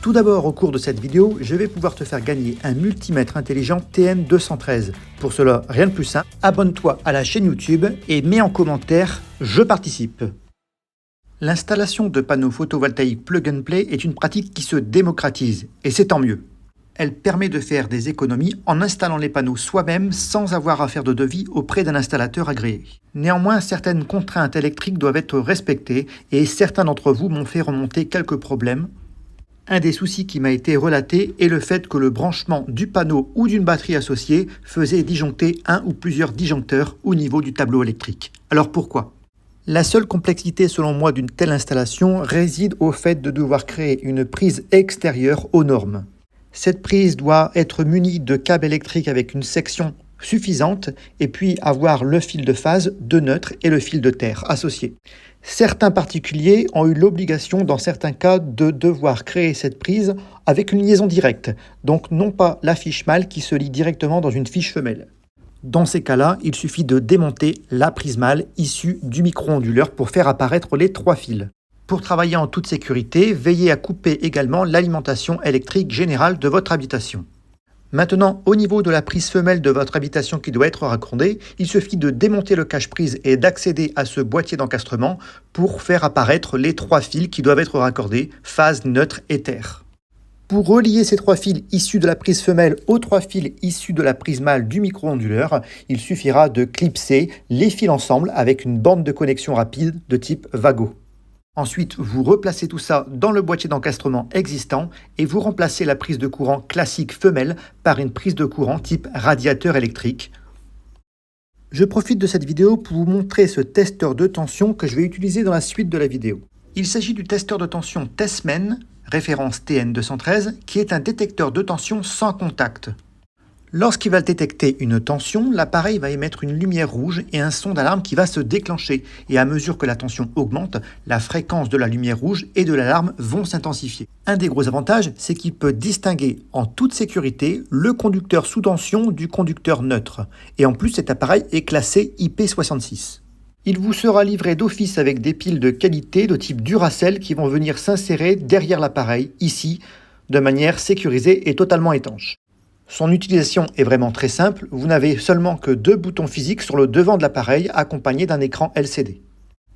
Tout d'abord, au cours de cette vidéo, je vais pouvoir te faire gagner un multimètre intelligent TN213. Pour cela, rien de plus simple, abonne-toi à la chaîne YouTube et mets en commentaire « Je participe ». L'installation de panneaux photovoltaïques plug and play est une pratique qui se démocratise, et c'est tant mieux. Elle permet de faire des économies en installant les panneaux soi-même sans avoir à faire de devis auprès d'un installateur agréé. Néanmoins, certaines contraintes électriques doivent être respectées et certains d'entre vous m'ont fait remonter quelques problèmes. Un des soucis qui m'a été relaté est le fait que le branchement du panneau ou d'une batterie associée faisait disjoncter un ou plusieurs disjoncteurs au niveau du tableau électrique. Alors pourquoi ? La seule complexité selon moi d'une telle installation réside au fait de devoir créer une prise extérieure aux normes. Cette prise doit être munie de câbles électriques avec une section suffisante et puis avoir le fil de phase de neutre et le fil de terre associés. Certains particuliers ont eu l'obligation dans certains cas de devoir créer cette prise avec une liaison directe, donc non pas la fiche mâle qui se lie directement dans une fiche femelle. Dans ces cas-là, il suffit de démonter la prise mâle issue du micro-onduleur pour faire apparaître les 3 fils. Pour travailler en toute sécurité, veillez à couper également l'alimentation électrique générale de votre habitation. Maintenant, au niveau de la prise femelle de votre habitation qui doit être raccordée, il suffit de démonter le cache-prise et d'accéder à ce boîtier d'encastrement pour faire apparaître les 3 fils qui doivent être raccordés, phase, neutre et terre. Pour relier ces 3 fils issus de la prise femelle aux 3 fils issus de la prise mâle du micro-onduleur, il suffira de clipser les fils ensemble avec une bande de connexion rapide de type Vago. Ensuite, vous replacez tout ça dans le boîtier d'encastrement existant et vous remplacez la prise de courant classique femelle par une prise de courant type radiateur électrique. Je profite de cette vidéo pour vous montrer ce testeur de tension que je vais utiliser dans la suite de la vidéo. Il s'agit du testeur de tension Tessmen, référence TN213, qui est un détecteur de tension sans contact. Lorsqu'il va détecter une tension, l'appareil va émettre une lumière rouge et un son d'alarme qui va se déclencher. Et à mesure que la tension augmente, la fréquence de la lumière rouge et de l'alarme vont s'intensifier. Un des gros avantages, c'est qu'il peut distinguer en toute sécurité le conducteur sous tension du conducteur neutre. Et en plus, cet appareil est classé IP66. Il vous sera livré d'office avec des piles de qualité de type Duracell qui vont venir s'insérer derrière l'appareil, ici, de manière sécurisée et totalement étanche. Son utilisation est vraiment très simple, vous n'avez seulement que 2 boutons physiques sur le devant de l'appareil accompagnés d'un écran LCD.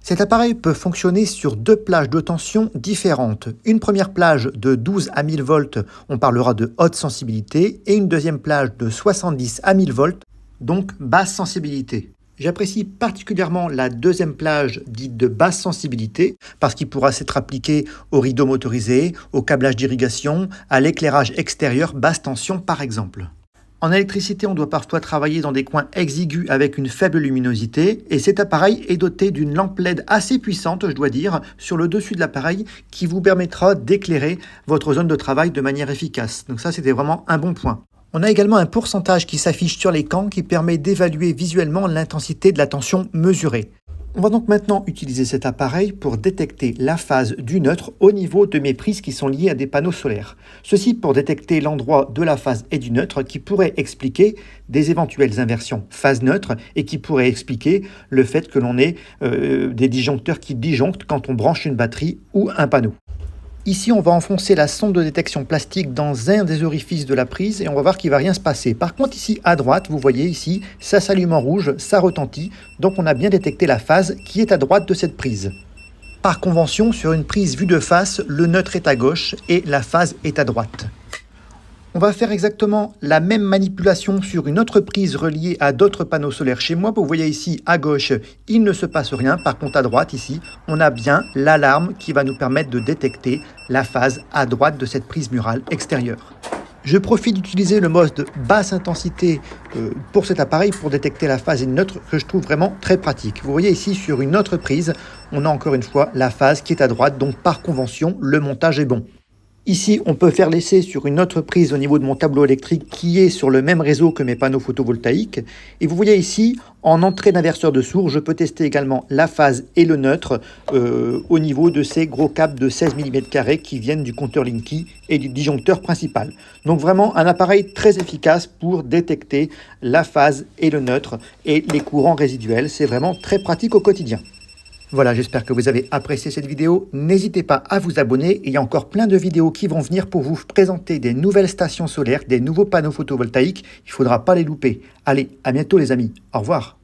Cet appareil peut fonctionner sur 2 plages de tension différentes. Une première plage de 12 à 1000 volts, on parlera de haute sensibilité, et une deuxième plage de 70 à 1000 volts, donc basse sensibilité. J'apprécie particulièrement la deuxième plage dite de basse sensibilité parce qu'il pourra s'être appliqué au rideau motorisé, au câblage d'irrigation, à l'éclairage extérieur basse tension par exemple. En électricité, on doit parfois travailler dans des coins exigus avec une faible luminosité et cet appareil est doté d'une lampe LED assez puissante, je dois dire, sur le dessus de l'appareil qui vous permettra d'éclairer votre zone de travail de manière efficace. Donc ça, c'était vraiment un bon point. On a également un pourcentage qui s'affiche sur l'écran qui permet d'évaluer visuellement l'intensité de la tension mesurée. On va donc maintenant utiliser cet appareil pour détecter la phase du neutre au niveau de mes prises qui sont liées à des panneaux solaires. Ceci pour détecter l'endroit de la phase et du neutre qui pourrait expliquer des éventuelles inversions phase neutre et qui pourrait expliquer le fait que l'on ait des disjoncteurs qui disjonctent quand on branche une batterie ou un panneau. Ici, on va enfoncer la sonde de détection plastique dans un des orifices de la prise et on va voir qu'il ne va rien se passer. Par contre, ici à droite, vous voyez ici, ça s'allume en rouge, ça retentit. Donc on a bien détecté la phase qui est à droite de cette prise. Par convention, sur une prise vue de face, le neutre est à gauche et la phase est à droite. On va faire exactement la même manipulation sur une autre prise reliée à d'autres panneaux solaires chez moi. Vous voyez ici à gauche, il ne se passe rien. Par contre à droite ici, on a bien l'alarme qui va nous permettre de détecter la phase à droite de cette prise murale extérieure. Je profite d'utiliser le mode basse intensité pour cet appareil pour détecter la phase et le neutre que je trouve vraiment très pratique. Vous voyez ici sur une autre prise, on a encore une fois la phase qui est à droite. Donc par convention, le montage est bon. Ici, on peut faire l'essai sur une autre prise au niveau de mon tableau électrique qui est sur le même réseau que mes panneaux photovoltaïques. Et vous voyez ici, en entrée d'inverseur de source, je peux tester également la phase et le neutre au niveau de ces gros câbles de 16 mm qui viennent du compteur Linky et du disjoncteur principal. Donc vraiment un appareil très efficace pour détecter la phase et le neutre et les courants résiduels. C'est vraiment très pratique au quotidien. Voilà, j'espère que vous avez apprécié cette vidéo. N'hésitez pas à vous abonner. Il y a encore plein de vidéos qui vont venir pour vous présenter des nouvelles stations solaires, des nouveaux panneaux photovoltaïques. Il ne faudra pas les louper. Allez, à bientôt les amis. Au revoir.